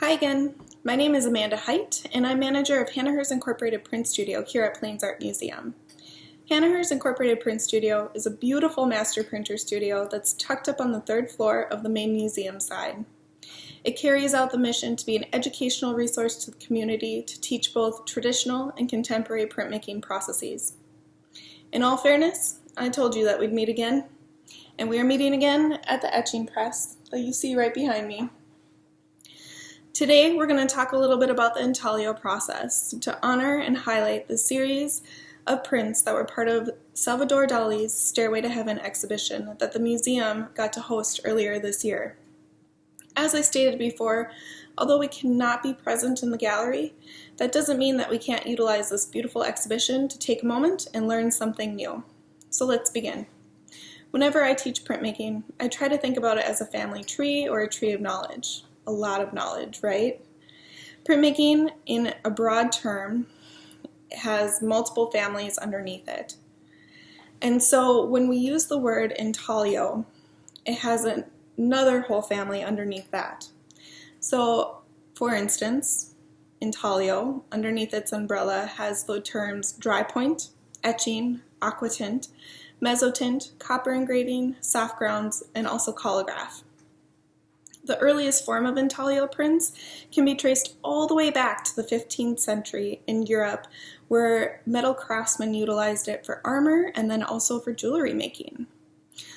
Hi again, my name is Amanda Height, and I'm manager of Hannahers Incorporated Print Studio here at Plains Art Museum. Hannahers Incorporated Print Studio is a beautiful master printer studio that's tucked up on the third floor of the main museum side. It carries out the mission to be an educational resource to the community to teach both traditional and contemporary printmaking processes. In all fairness, I told you that we'd meet again, and we are meeting again at the etching press that you see right behind me. Today we're going to talk a little bit about the Intaglio process to honor and highlight the series of prints that were part of Salvador Dali's Stairway to Heaven exhibition that the museum got to host earlier this year. As I stated before, although we cannot be present in the gallery, that doesn't mean that we can't utilize this beautiful exhibition to take a moment and learn something new. So let's begin. Whenever I teach printmaking, I try to think about it as a family tree or a tree of knowledge. A lot of knowledge, right? Printmaking, in a broad term, has multiple families underneath it. And so when we use the word intaglio, it has another whole family underneath that. So, for instance, intaglio, underneath its umbrella, has the terms dry point, etching, aquatint, mezzotint, copper engraving, soft grounds, and also collograph. The earliest form of intaglio prints can be traced all the way back to the 15th century in Europe, where metal craftsmen utilized it for armor and then also for jewelry making.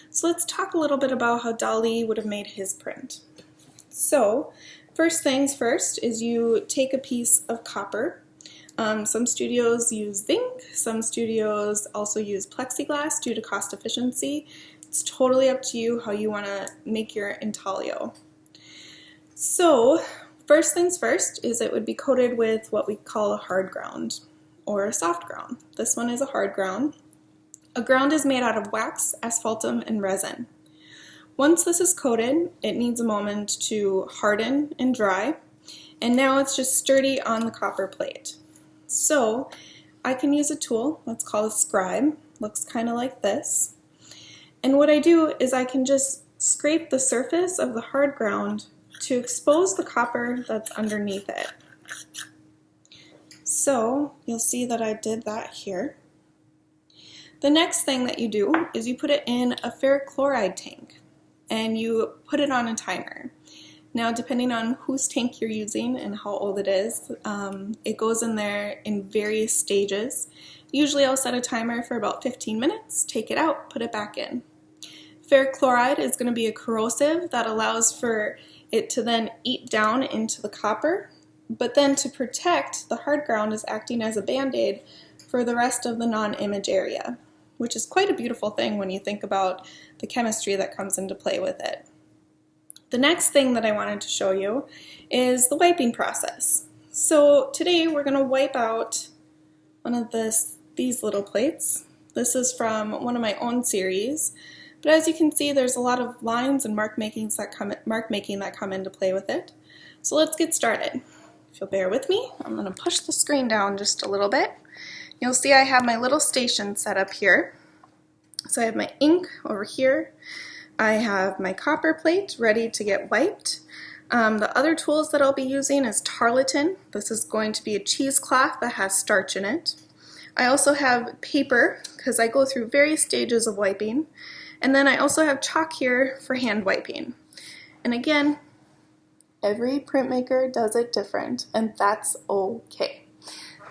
So let's talk a little bit about how Dali would have made his print. So first things first is you take a piece of copper. Some studios use zinc, some studios also use plexiglass due to cost efficiency. It's totally up to you how you want to make your intaglio. So first things first is it would be coated with what we call a hard ground or a soft ground. This one is a hard ground. A ground is made out of wax, asphaltum, and resin. Once this is coated, it needs a moment to harden and dry, and now it's just sturdy on the copper plate. So I can use a tool, let's call it a scribe, looks kind of like this. And what I do is I can just scrape the surface of the hard ground to expose the copper that's underneath it. So you'll see that I did that here. The next thing that you do is you put it in a ferric chloride tank and you put it on a timer. Now, depending on whose tank you're using and how old it is, it goes in there in various stages. Usually I'll set a timer for about 15 minutes, take it out, put it back in. Ferric chloride is going to be a corrosive that allows for it to then eat down into the copper, but then to protect, the hard ground is acting as a band-aid for the rest of the non-image area, which is quite a beautiful thing when you think about the chemistry that comes into play with it. The next thing that I wanted to show you is the wiping process. So today we're going to wipe out one of these little plates. This is from one of my own series. But as you can see, there's a lot of lines and mark making that come into play with it. So let's get started. If you'll bear with me, I'm going to push the screen down just a little bit. You'll see I have my little station set up here. So I have my ink over here. I have my copper plate ready to get wiped. The other tools that I'll be using is Tarlatan. This is going to be a cheesecloth that has starch in it. I also have paper because I go through various stages of wiping. And then I also have chalk here for hand wiping. And again, every printmaker does it different, and that's okay.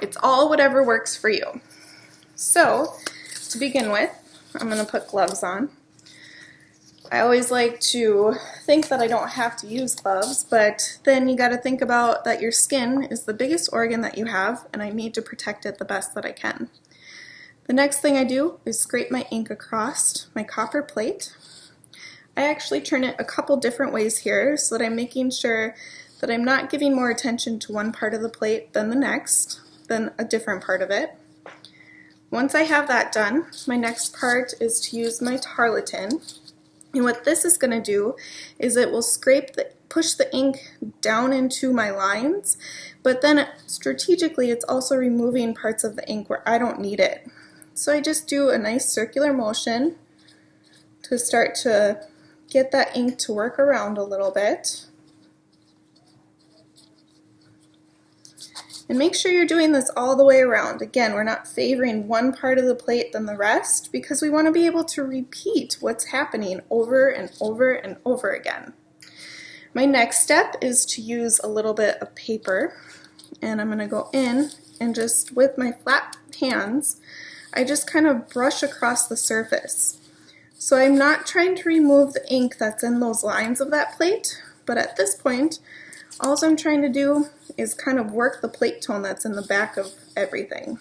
It's all whatever works for you. So, to begin with, I'm going to put gloves on. I always like to think that I don't have to use gloves, but then you got to think about that your skin is the biggest organ that you have, and I need to protect it the best that I can. The next thing I do is scrape my ink across my copper plate. I actually turn it a couple different ways here so that I'm making sure that I'm not giving more attention to one part of the plate than the next, than a different part of it. Once I have that done, my next part is to use my Tarlatan. And what this is going to do is it will push the ink down into my lines, but then strategically it's also removing parts of the ink where I don't need it. So I just do a nice circular motion to start to get that ink to work around a little bit. And make sure you're doing this all the way around. Again, we're not favoring one part of the plate than the rest because we want to be able to repeat what's happening over and over and over again. My next step is to use a little bit of paper, and I'm going to go in and just with my flat hands, I just kind of brush across the surface. So I'm not trying to remove the ink that's in those lines of that plate, but at this point, all I'm trying to do is kind of work the plate tone that's in the back of everything.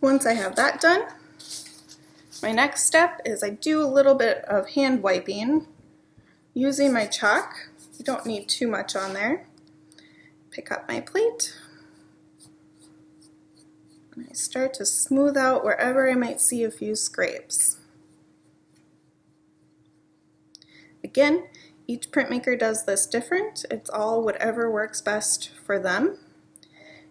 Once I have that done, my next step is I do a little bit of hand wiping using my chalk. You don't need too much on there. Pick up my plate. And I start to smooth out wherever I might see a few scrapes. Again, each printmaker does this different. It's all whatever works best for them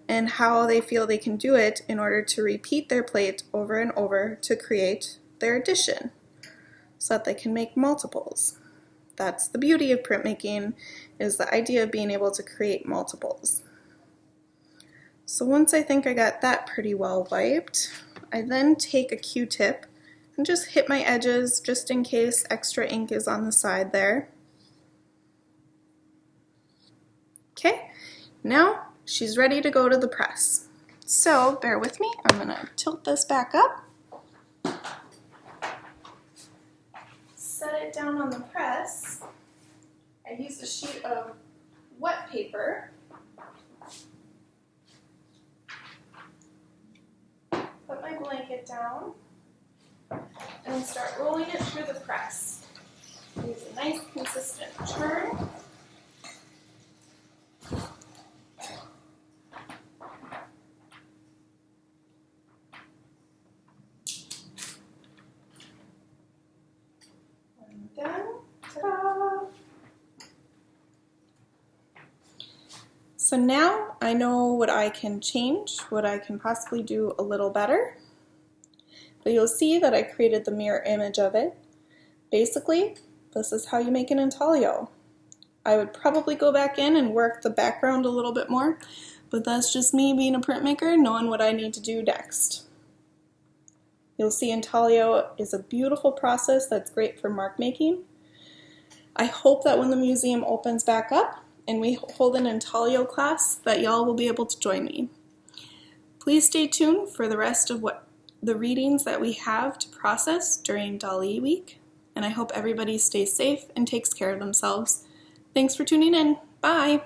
and how they feel they can do it in order to repeat their plate over and over to create their edition so that they can make multiples. That's the beauty of printmaking, is the idea of being able to create multiples. So once I think I got that pretty well wiped, I then take a Q-tip and just hit my edges just in case extra ink is on the side there. Okay, now she's ready to go to the press. So bear with me, I'm going to tilt this back up, set it down on the press. I used a sheet of wet paper. Put my blanket down and start rolling it through the press. Use a nice consistent turn. And done. Ta-da! So now I know what I can change, what I can possibly do a little better. But you'll see that I created the mirror image of it. Basically, this is how you make an intaglio. I would probably go back in and work the background a little bit more, but that's just me being a printmaker, knowing what I need to do next. You'll see intaglio is a beautiful process that's great for mark making. I hope that when the museum opens back up and we hold an intaglio class, that y'all will be able to join me. Please stay tuned for the rest of the readings that we have to process during Dali Week, and I hope everybody stays safe and takes care of themselves. Thanks for tuning in. Bye!